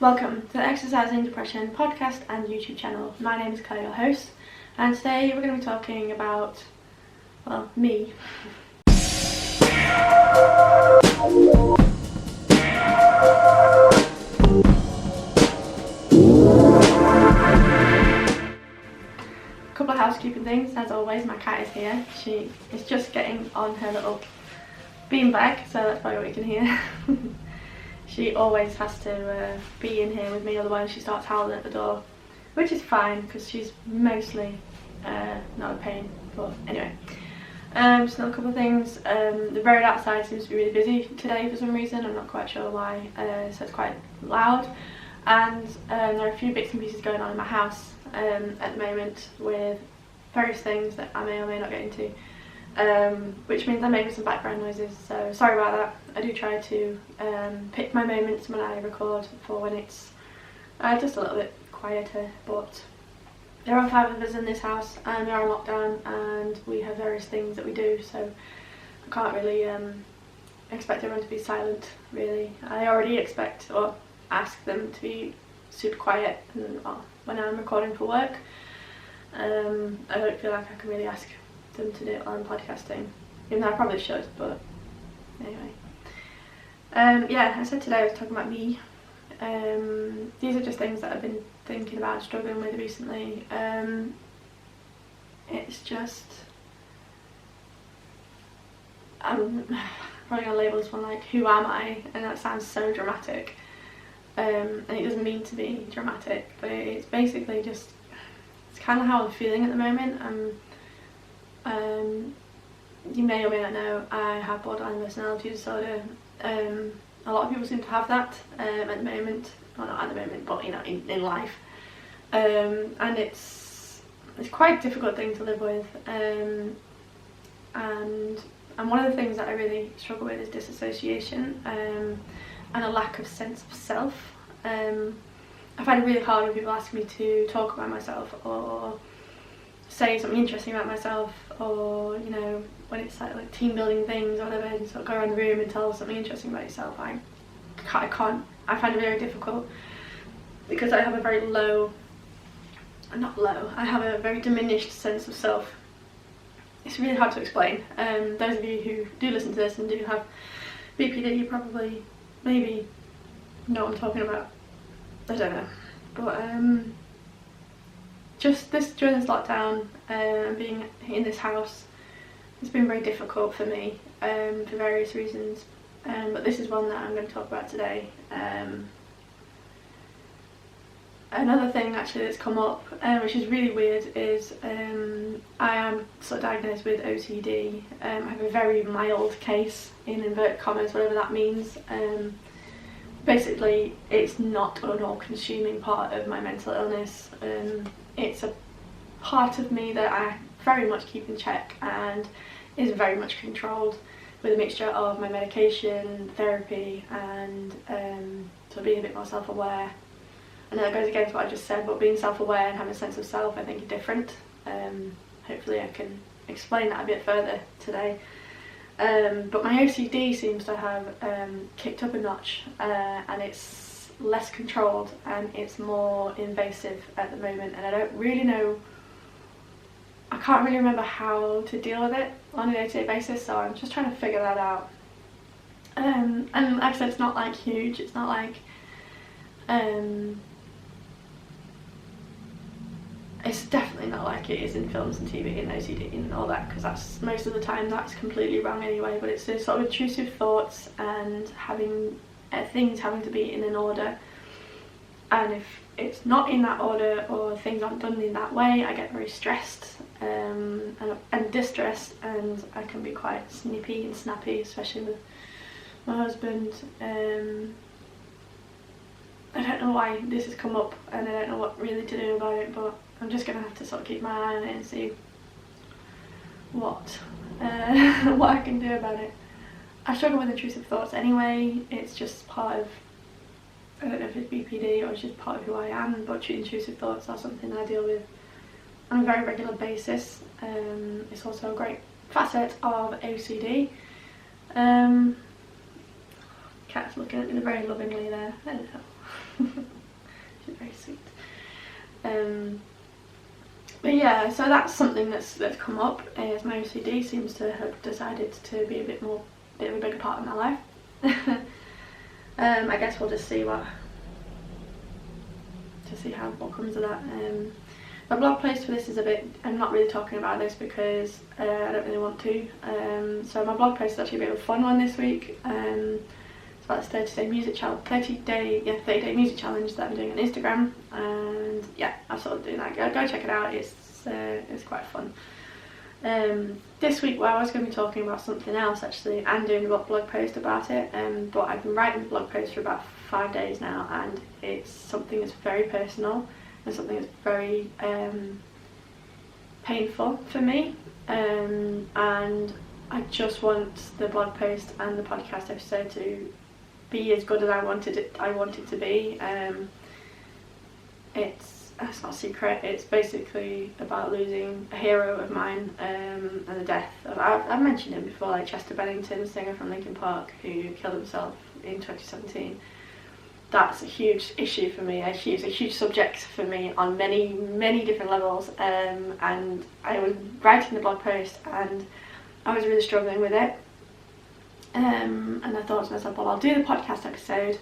Welcome to the Exercising Depression podcast and YouTube channel. My name is Claire, your host, and today we're going to be talking about, well, me. A couple of housekeeping things. As always, my cat is here. She is just getting on her little beanbag, so that's probably what you can hear. She always has to be in here with me, otherwise she starts howling at the door, which is fine because she's mostly not a pain. But anyway, so a couple of things. The road outside seems to be really busy today for some reason. I'm not quite sure why. So it's quite loud, and there are a few bits and pieces going on in my house at the moment with various things that I may or may not get into. Which means there may be some background noises, so sorry about that. I do try to pick my moments when I record for when it's just a little bit quieter, but there are 5 of us in this house and we are in lockdown and we have various things that we do, so I can't really expect everyone to be silent, really. I already expect or ask them to be super quiet when I'm recording for work. I don't feel like I can really ask them to do it on podcasting, even though I probably should, but anyway. Yeah, I said today I was talking about me. These are just things that I've been thinking about and struggling with recently. It's just, I'm probably going to label this one like, who am I? And that sounds so dramatic, and it doesn't mean to be dramatic, but it's basically just, it's kind of how I'm feeling at the moment. You may or may not know I have borderline personality disorder. A lot of people seem to have that at the moment, well, not at the moment, but you know, in life, and it's quite a difficult thing to live with, and one of the things that I really struggle with is disassociation, and a lack of sense of self. I find it really hard when people ask me to talk about myself or say something interesting about myself, or you know, when it's like team building things or whatever, and sort of go around the room and tell something interesting about yourself. I find it very difficult because I have a very I have a very diminished sense of self. It's really hard to explain. Those of you who do listen to this and do have BPD, you probably maybe know what I'm talking about. I don't know, but just during this lockdown, being in this house, it's been very difficult for me for various reasons, but this is one that I'm going to talk about today. Another thing actually that's come up, which is really weird, is I am sort of diagnosed with OCD. I have a very mild case, in inverted commas, whatever that means. Basically, it's not an all-consuming part of my mental illness. It's a part of me that I very much keep in check and is very much controlled with a mixture of my medication, therapy, and so being a bit more self-aware. I know that goes against what I just said, but being self-aware and having a sense of self, I think, are different. Hopefully I can explain that a bit further today. But my OCD seems to have kicked up a notch, and it's less controlled and it's more invasive at the moment, and I don't really know, I can't really remember how to deal with it on a day-to-day basis, so I'm just trying to figure that out. And like I said, it's not like huge, it's not like it's definitely not like it is in films and TV and OCD and all that, because that's most of the time that's completely wrong anyway. But it's those sort of intrusive thoughts and having things having to be in an order, and if it's not in that order or things aren't done in that way, I get very stressed and distressed, and I can be quite snippy and snappy, especially with my husband. I don't know why this has come up, and I don't know what really to do about it, but I'm just going to have to sort of keep my eye on it and see what I can do about it. I struggle with intrusive thoughts anyway. It's just part of, I don't know if it's BPD or it's just part of who I am, but intrusive thoughts are something I deal with on a very regular basis. It's also a great facet of OCD. Cat's looking at me very lovingly there. I don't know. But yeah, so that's something that's come up, is my OCD seems to have decided to be a bit of a bigger part of my life. I guess we'll just see what comes of that. My blog post for this is I'm not really talking about this because I don't really want to. So my blog post is actually a bit of a fun one this week. It's about this 30-day music challenge, 30-day music challenge that I'm doing on Instagram, and yeah, I'm sort of doing that. Go check it out. It's quite fun. This week, well, I was going to be talking about something else actually, and doing a blog post about it. But I've been writing the blog post for about 5 days now, and it's something that's very personal and something that's very painful for me. And I just want the blog post and the podcast episode to be as good as I want it to be. It's not a secret. It's basically about losing a hero of mine, and the death of, I've mentioned him before, like Chester Bennington, singer from Linkin Park, who killed himself in 2017. That's a huge issue for me. It's a huge subject for me on many different levels. And I was writing the blog post and I was really struggling with it. And I thought to myself, well, I'll do the podcast episode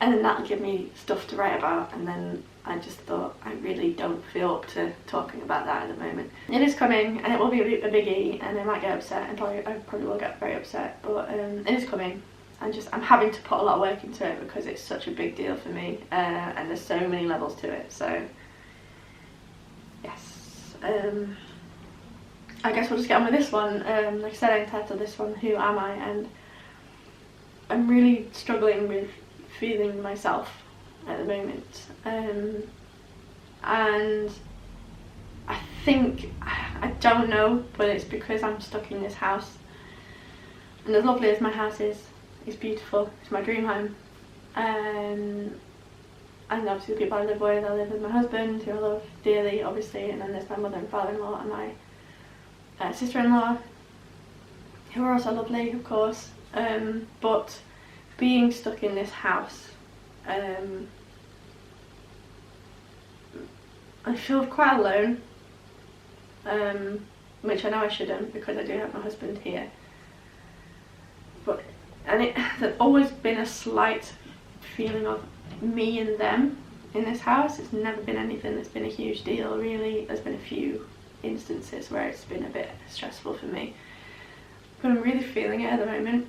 and then that'll give me stuff to write about. And then I just thought, I really don't feel up to talking about that at the moment. It is coming, and it will be a biggie, and I might get upset, and I probably will get very upset, but it is coming. I'm having to put a lot of work into it because it's such a big deal for me, and there's so many levels to it. So yes, I guess we'll just get on with this one. Like I said, I entitled this one "Who Am I?" and I'm really struggling with feeling myself at the moment, and I think, I don't know, but it's because I'm stuck in this house, and as lovely as my house is, it's beautiful, it's my dream home, and obviously the people I live with my husband, who I love dearly, obviously, and then there's my mother and father-in-law and my sister-in-law, who are also lovely, of course, but being stuck in this house, I feel quite alone, which I know I shouldn't because I do have my husband here, there's always been a slight feeling of me and them in this house. It's never been anything that's been a huge deal, really. There's been a few instances where it's been a bit stressful for me, but I'm really feeling it at the moment.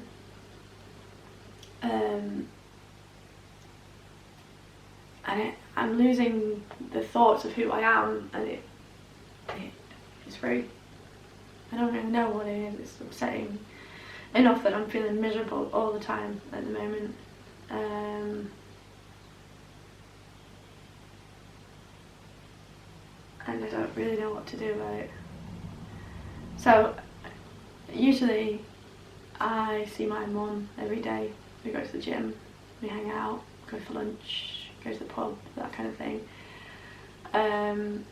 I'm losing the thoughts of who I am, and it's very, I don't really know what it is. It's upsetting enough that I'm feeling miserable all the time at the moment. And I don't really know what to do about it. So usually I see my mum every day. We go to the gym, we hang out, go for lunch, go to the pub, that kind of thing. And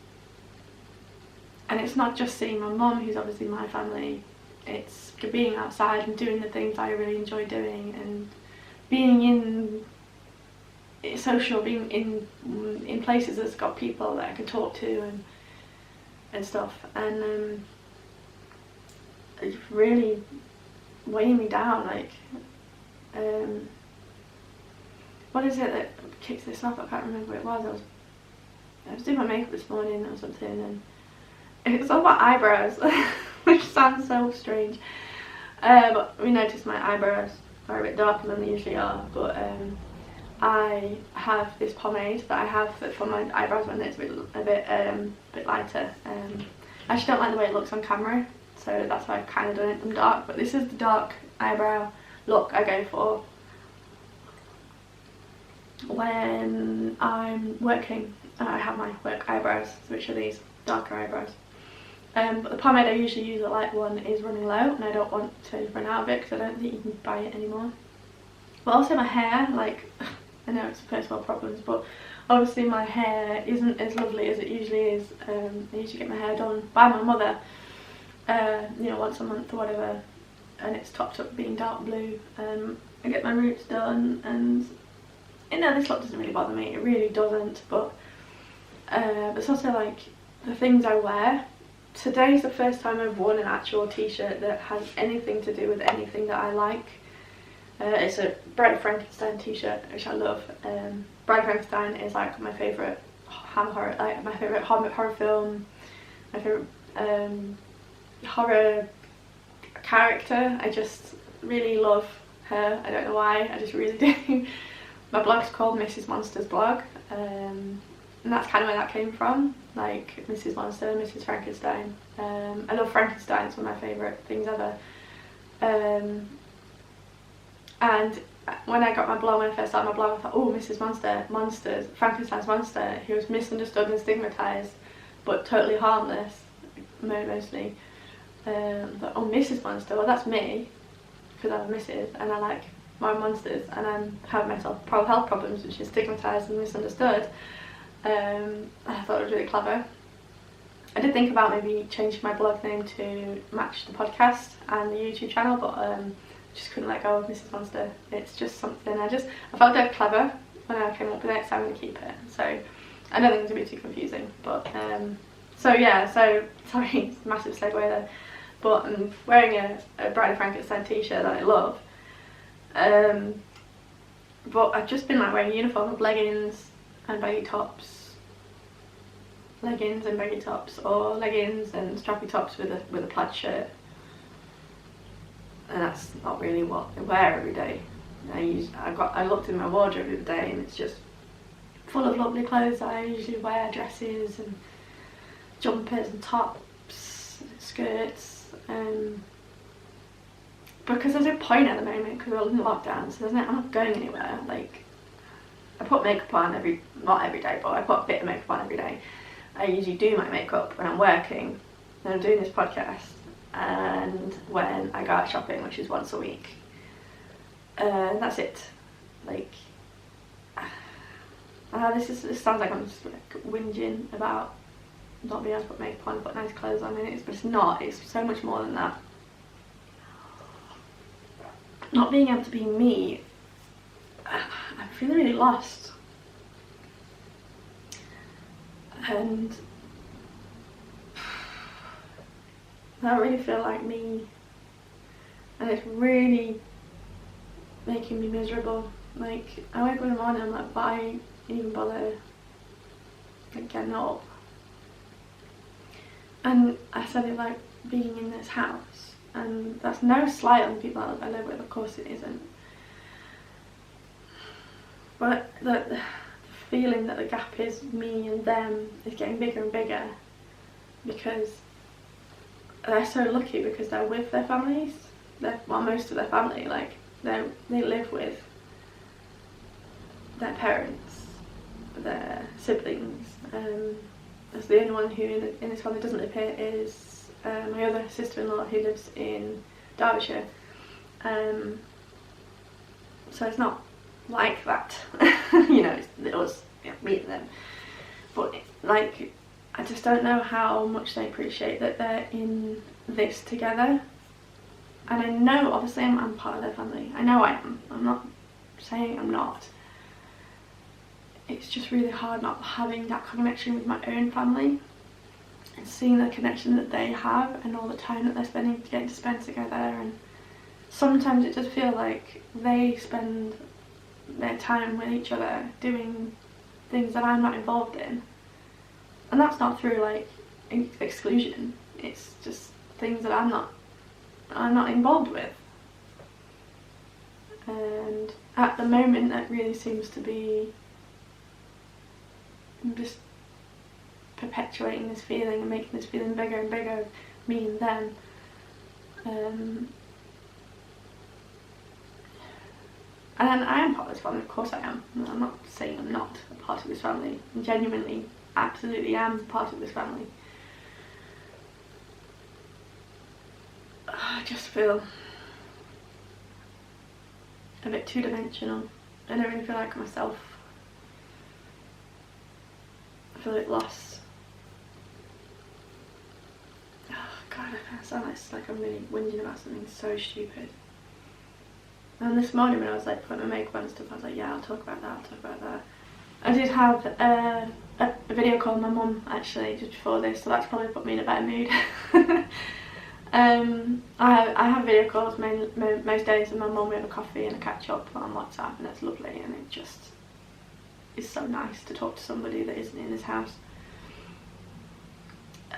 it's not just seeing my mum, who's obviously my family, it's being outside and doing the things I really enjoy doing, and being in social, being in places that's got people that I can talk to and stuff, and it's really weighing me down. Like, what is it that kicks this off? I can't remember what it was. I was doing my makeup this morning or something, and it's all about eyebrows, which sounds so strange. But we noticed my eyebrows are a bit darker than they usually are, but I have this pomade that I have for my eyebrows when it's a bit lighter. I actually don't like the way it looks on camera, so that's why I've kind of done it in dark, but this is the dark eyebrow look I go for when I'm working. I have my work eyebrows, which are these darker eyebrows. But the pomade I usually use, a light one, is running low, and I don't want to run out of it because I don't think you can buy it anymore. But also my hair, like, I know it's first world problems, but obviously my hair isn't as lovely as it usually is. I usually get my hair done by my mother, you know, once a month or whatever, and it's topped up being dark blue. I get my roots done, and you know, this look doesn't really bother me, it really doesn't, but But it's also like the things I wear. Today's the first time I've worn an actual t-shirt that has anything to do with anything that I like. It's a Bride of Frankenstein t-shirt, which I love. Bride of Frankenstein is like my favourite horror, like my favourite horror film, my favourite horror character. I just really love her. I don't know why, I just really do. My blog's called Mrs. Monster's blog, and that's kind of where that came from, like Mrs. Monster, Mrs. Frankenstein. I love Frankenstein, it's one of my favourite things ever. And when I got my blog, when I first started my blog, I thought, oh, Mrs. Monster, Frankenstein's monster, he was misunderstood and stigmatised, but totally harmless, mostly. But, oh, Mrs. Monster, well that's me, because I'm a Mrs. and I like my monsters, and I have mental health problems, which is stigmatised and misunderstood. I thought it was really clever. I did think about maybe changing my blog name to match the podcast and the YouTube channel, but just couldn't let go of Mrs. Monster. It's just something I felt dead clever when I came up with it, so I'm going to keep it. So I don't think it's going to be too confusing, but so yeah, so sorry, massive segue there, but I'm wearing a Bride of Frankenstein t-shirt that I love, but I've just been like wearing a uniform of leggings and baggy tops, leggings and baggy tops, or leggings and strappy tops with a plaid shirt. And that's not really what I wear every day. I looked in my wardrobe the other day and it's just full of lovely clothes that I usually wear, dresses and jumpers and tops, skirts, because there's no point at the moment because we're in lockdown, so I'm not going anywhere. Like, I put makeup on not every day, but I put a bit of makeup on every day. I usually do my makeup when I'm working, and I'm doing this podcast, and when I go out shopping, which is once a week. That's it. Like, this sounds like I'm just like whinging about not being able to put makeup on, put nice clothes on, but it's not. It's so much more than that. Not being able to be me, I'm feeling really lost. And I don't really feel like me, and it's really making me miserable. Like, I wake up in the morning, I'm like, why even bother like getting up? And I said it like being in this house, and that's no slight on the people I live with, of course it isn't. But the feeling that the gap is me and them is getting bigger and bigger, because they're so lucky because they're with their families. Well, most of their family, like they live with their parents, their siblings. As the only one who in this family doesn't live here is my other sister-in-law, who lives in Derbyshire. So it's not like that, you know, it was me and them. But like, I just don't know how much they appreciate that they're in this together. And I know, obviously, I'm part of their family. I know I am. I'm not saying I'm not. It's just really hard not having that connection with my own family, and seeing the connection that they have and all the time that they're getting to spend together. And sometimes it does feel like they spend their time with each other doing things that I'm not involved in. And that's not through like exclusion, it's just things that I'm not involved with. And at the moment that really seems to be just perpetuating this feeling and making this feeling bigger and bigger, me and them. And I am part of this family, of course I am. I'm not saying I'm not a part of this family. I genuinely, absolutely am part of this family. I just feel a bit two-dimensional. I don't really feel like myself. I feel a bit lost. Oh god, I sound like I'm really whinging about something so stupid. And this morning when I was like putting my makeup on and stuff, I was like, yeah, I'll talk about that. I did have a video call with my mum actually just before this, so that's probably put me in a better mood. I have video calls most days with my mum. We have a coffee and a catch up on WhatsApp, and it's lovely, and it just is so nice to talk to somebody that isn't in this house.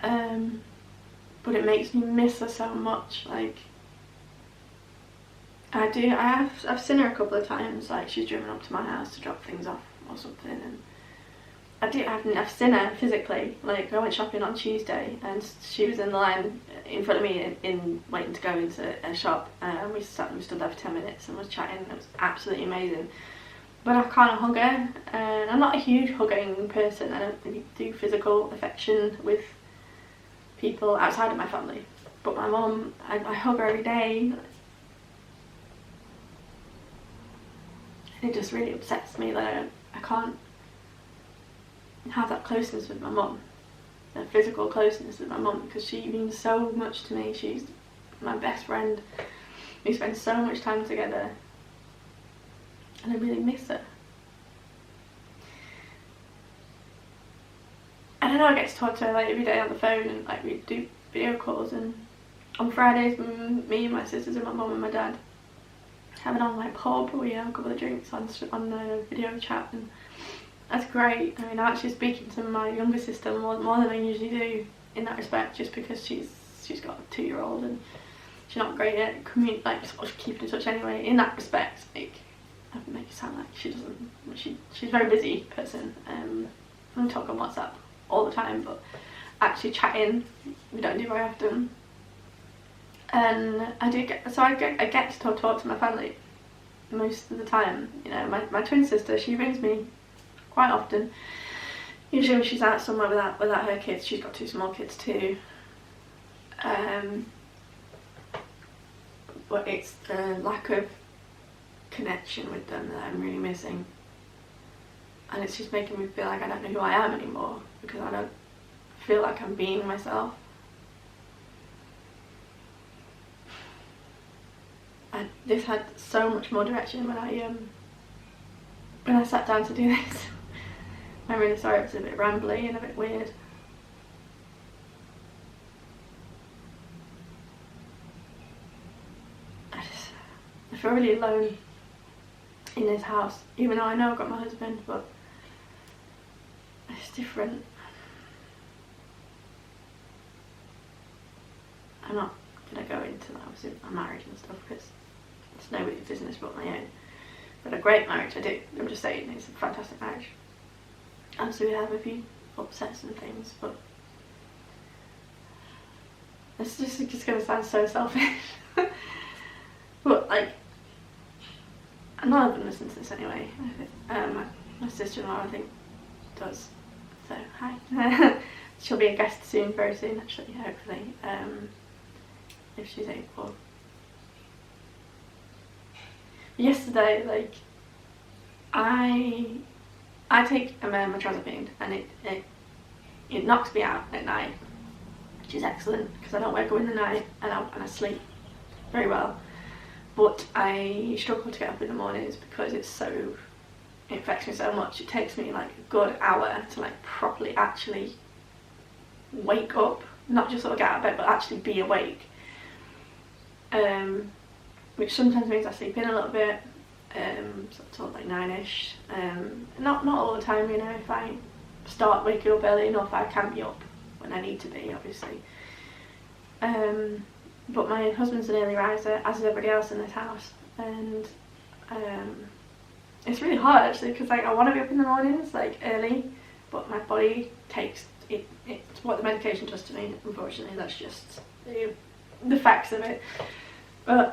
But it makes me miss her so much. Like, I've seen her a couple of times, like she's driven up to my house to drop things off or something, and I've seen her physically. Like, I went shopping on Tuesday and she was in the line in front of me in waiting to go into a shop, and we stood there for 10 minutes and was chatting. It was absolutely amazing. But I can't hug her, and I'm not a huge hugging person. I don't really do physical affection with people outside of my family. But my mum, I hug her every day. And it just really upsets me that I can't have that closeness with my mum, the physical closeness with my mum, because she means so much to me. She's my best friend. We spend so much time together, and I really miss her. And I know I get to talk to her like every day on the phone, and like we do video calls, and on Fridays me and my sisters and my mum and my dad have an online pub where we have a couple of drinks on the video chat, and that's great. I mean, I'm actually speaking to my younger sister more than I usually do in that respect, just because she's got a 2-year-old and she's not great at sort of keeping in touch anyway. In that respect, like, I make it sound like she doesn't. She's a very busy person. We talk on WhatsApp all the time, but actually chatting we don't do very often. And I get to talk to my family most of the time. You know, my twin sister, she rings me quite often. Usually when she's out somewhere without her kids. She's got 2 small kids too. But it's the lack of connection with them that I'm really missing. And it's just making me feel like I don't know who I am anymore, because I don't feel like I'm being myself. This had so much more direction when I sat down to do this. I'm really sorry, it's a bit rambly and a bit weird. I feel really alone in this house, even though I know I've got my husband, but it's different. I'm not going to go into that, obviously, my marriage and stuff, because it's nobody's business but my own. But a great marriage, I do. I'm just saying, it's a fantastic marriage. And so we have a few upsets and things, but it's just going to sound so selfish. But like, none of them listen to this anyway. My sister-in-law, I think, does. So hi. She'll be a guest soon, very soon, actually, hopefully, if she's able. Yesterday, like, I take metrazapine, and it knocks me out at night, which is excellent because I don't wake up in the night and I sleep very well. But I struggle to get up in the mornings because it affects me so much. It takes me like a good hour to like properly actually wake up, not just sort of get out of bed, but actually be awake. Which sometimes means I sleep in a little bit, sort of like 9ish. Not all the time, you know. If I start waking up early enough, I can be up when I need to be, obviously. But my husband's an early riser, as is everybody else in this house, and it's really hard actually, because like I want to be up in the mornings, like early, but my body takes it. It's what the medication does to me. Unfortunately, that's just the facts of it. But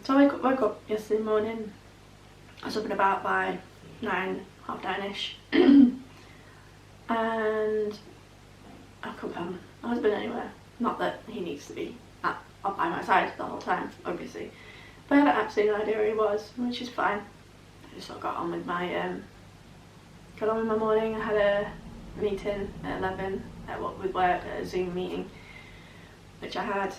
so I woke up yesterday morning. I was up and about by 9, half 9ish, and I've come home. My husband anywhere. Not that he needs to be up by my side the whole time, obviously, but I had absolutely no idea where he was, which is fine. I just sort of got on with my morning. I had a meeting at 11 with work, a Zoom meeting, which I had.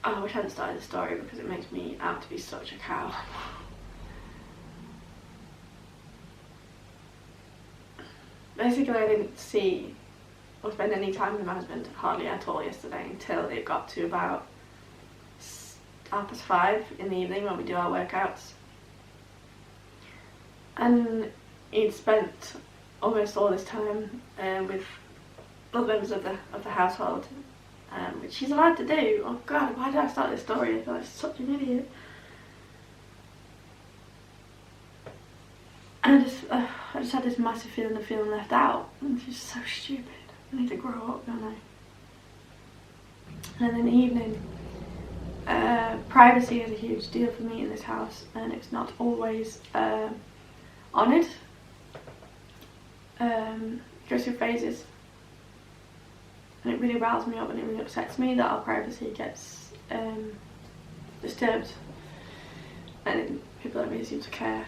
Oh, I wish I hadn't started the story because it makes me out to be such a cow. basically I didn't see or spend any time with my husband hardly at all yesterday until it got to about 5:30 in the evening when we do our workouts. And he'd spent almost all this time with other members of the household, which he's allowed to do. Oh God, why did I start this story? I feel like such an idiot. And I just had this massive feeling of feeling left out. And it's just so stupid. I need to grow up, don't I? And then in the evening, privacy is a huge deal for me in this house, and it's not always honoured. It goes through phases, and it really riles me up and it really upsets me that our privacy gets disturbed, and people don't really seem to care.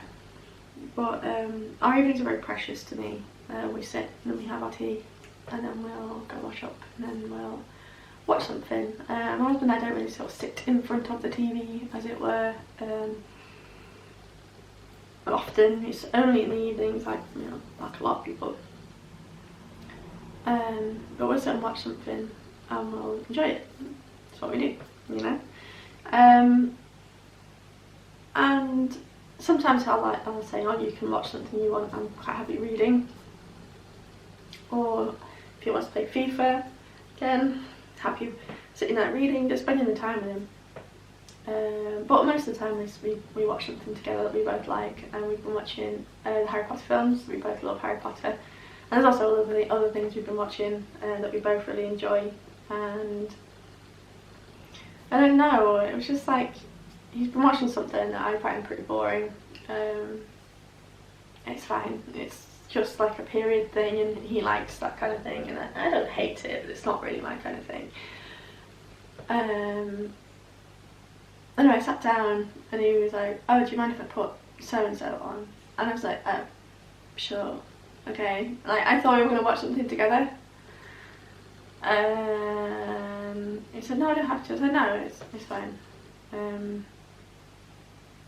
But our evenings are very precious to me. We sit and we have our tea, and then we'll go wash up, and then we'll watch something. My husband and I don't really sort of sit in front of the TV, as it were. Often it's only in the evenings, like, you know, like a lot of people. But we'll sit and watch something and we'll enjoy it. That's what we do, you know. And sometimes I'll say, oh, you can watch something you want. I'm quite happy reading. Or if he wants to play FIFA, again, happy sitting there reading, just spending the time with him. But most of the time we watch something together that we both like, and we've been watching the Harry Potter films. We both love Harry Potter, and there's also other things we've been watching that we both really enjoy. And I don't know, it was just like, he's been watching something that I find pretty boring. It's fine, it's just like a period thing, and he likes that kind of thing, and I don't hate it, but it's not really my kind of thing. Anyway, I sat down and he was like, oh, do you mind if I put so and so on? And I was like, oh, sure, okay. Like, I thought we were going to watch something together. He said, no, I don't have to. I said, no, it's fine. And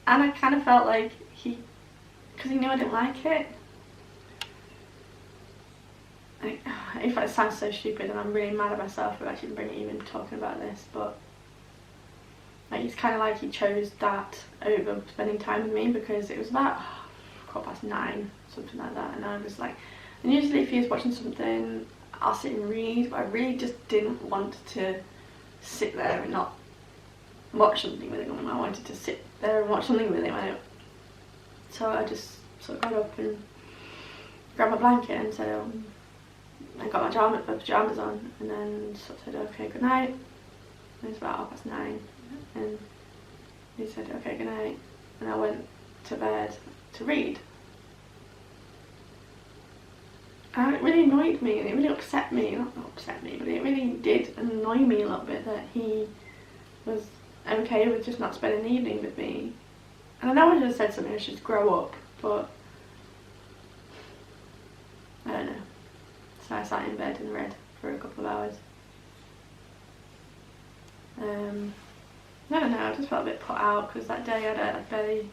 I kind of felt like because he knew I didn't like it. If it sounds so stupid, and I'm really mad at myself for actually even talking about this, but like, it's kind of like he chose that over spending time with me, because it was about 9:15, something like that, and I was like, and usually if he was watching something, I'll sit and read, but I really just didn't want to sit there and not watch something with him. I wanted to sit there and watch something with him. So I just sort of got up and grabbed my blanket and said, I got my pyjamas on, and then sort of said, okay, good night. And it was about 9:30, and he said, okay, good night, and I went to bed to read. And it really annoyed me, and it really upset me, not upset me, but it really did annoy me a little bit that he was okay with just not spending the evening with me. And I know I should have said something, I should grow up, but I don't know. So I sat in bed and read for a couple of hours. I don't know, I just felt a bit put out, because that day I barely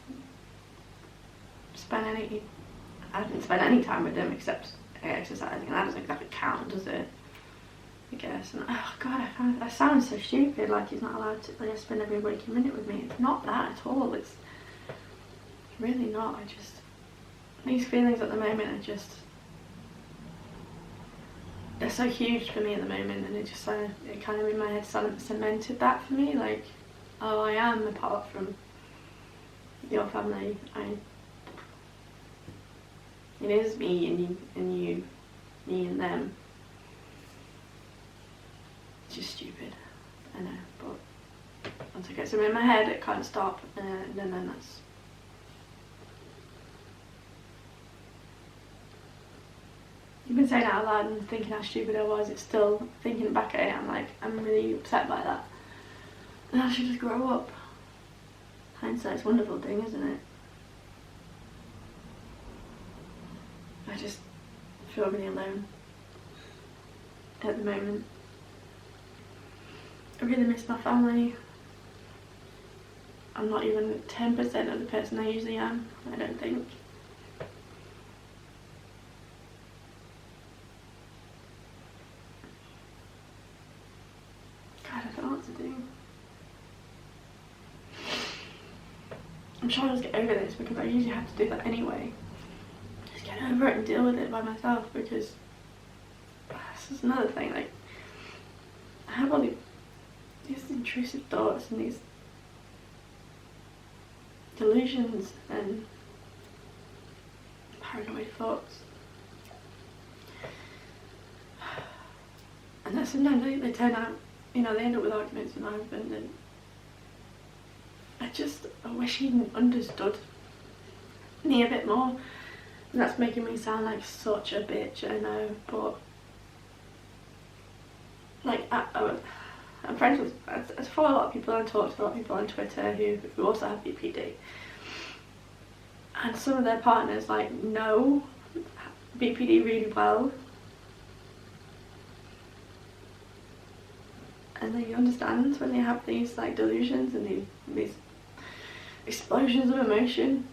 spent I didn't spend any time with him except exercising, and that doesn't exactly count, does it? I guess. And oh God, I sound so stupid, like he's not allowed to spend every waking minute with me. It's not that at all, it's really not. These feelings at the moment are just, they're so huge for me at the moment, and it kind of in my head cemented that for me, like, oh, I am apart from your family. It is me and you, me and them. It's just stupid, I know, but once I get something in my head, it can't stop, and then that's. Even saying it out loud and thinking how stupid I was, it's still, thinking back at it, I'm really upset by that. And I should just grow up. Hindsight's a wonderful thing, isn't it? I just feel really alone at the moment. I really miss my family. I'm not even 10% of the person I usually am, I don't think. I'm sure I'll just get over this because I usually have to do that anyway. Just get over it and deal with it by myself, because this is another thing, like I have all these intrusive thoughts and these delusions and paranoid thoughts, and then sometimes they turn out, you know, they end up with arguments with my husband, and I wish he understood me a bit more. And that's making me sound like such a bitch, I know, but like I'm friends with, I follow a lot of people and talk to a lot of people on Twitter who also have BPD, and some of their partners like know BPD really well, and they understand when they have these like delusions and these explosions of emotion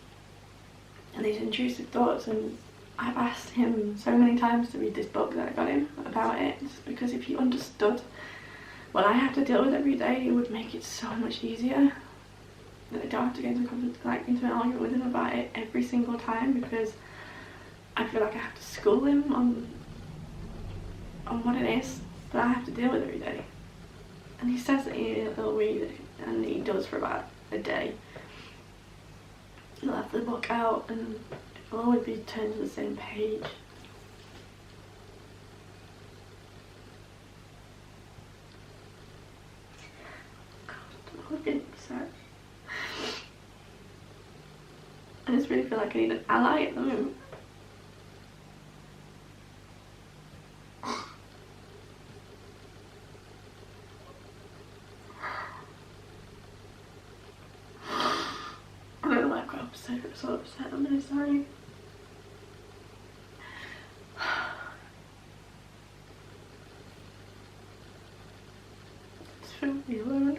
and these intrusive thoughts. And I've asked him so many times to read this book that I got him about it, just because if he understood what I have to deal with every day, it would make it so much easier. That I don't have to get into an argument with him about it every single time, because I feel like I have to school him on what it is that I have to deal with every day. And he says that he'll read it, and he does for about a day. He'll have the book out and it'll always be turned to the same page. God, I'm getting upset. I just really feel like I need an ally at the moment. So upset, I'm really sorry. Just feel me alone.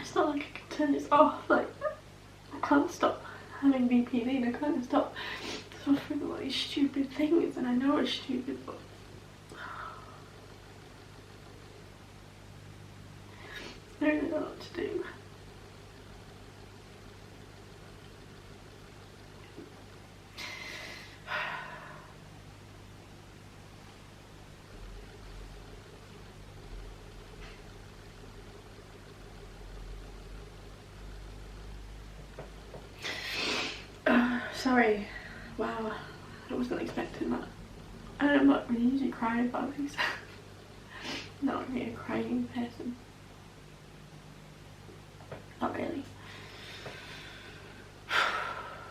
It's not like I can turn this off, like I can't stop having BPD and I can't stop suffering all these stupid things, and I know it's stupid, but I don't know what to do. Sorry. Wow. I wasn't expecting that. And I'm not really usually crying about things. Not really a crying person. Not really.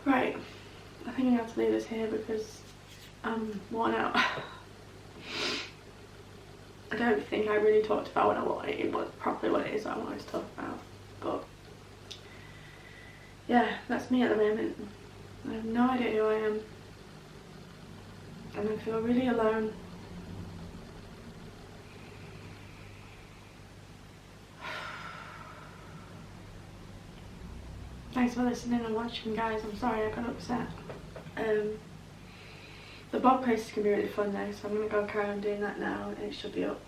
Right, I think I have to leave this here because I'm worn out. I don't think I really talked about properly what it is that I wanted to talk about, but yeah, that's me at the moment. I have no idea who I am, and I feel really alone. Thanks for listening and watching, guys. I'm sorry I got upset. The blog posts can be really fun though, so I'm going to go carry on doing that now, and it should be up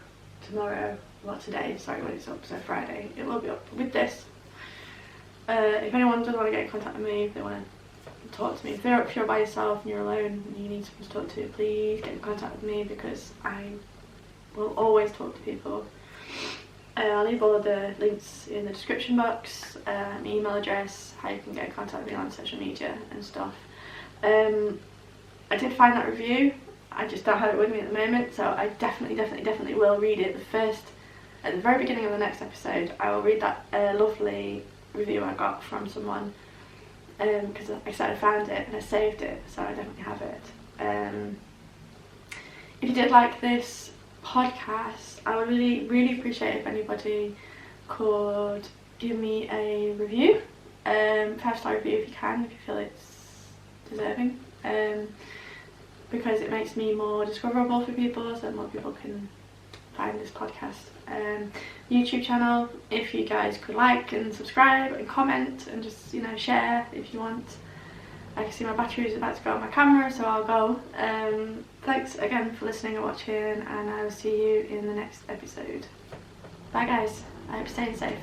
tomorrow. Well, today, sorry, when it's up, so Friday. It will be up with this. If anyone does want to get in contact with me, if they want to talk to me, if you're by yourself and you're alone and you need someone to talk to, please get in contact with me, because I will always talk to people. I'll leave all of the links in the description box, my email address, how you can get in contact with me on social media and stuff. I did find that review, I just don't have it with me at the moment, so I definitely will read it at the very beginning of the next episode. I will read that lovely review I got from someone, because like I said, I found it and I saved it, so I definitely have it. If you did like this podcast, I would really appreciate if anybody could give me a review, 5-star review if you can, if you feel it's deserving, because it makes me more discoverable for people, so more people can find this podcast. YouTube channel, if you guys could like and subscribe and comment and just, you know, share if you want. I can see my battery is about to go on my camera, so I'll go. Thanks again for listening and watching, and I will see you in the next episode. Bye guys, I hope you're staying safe.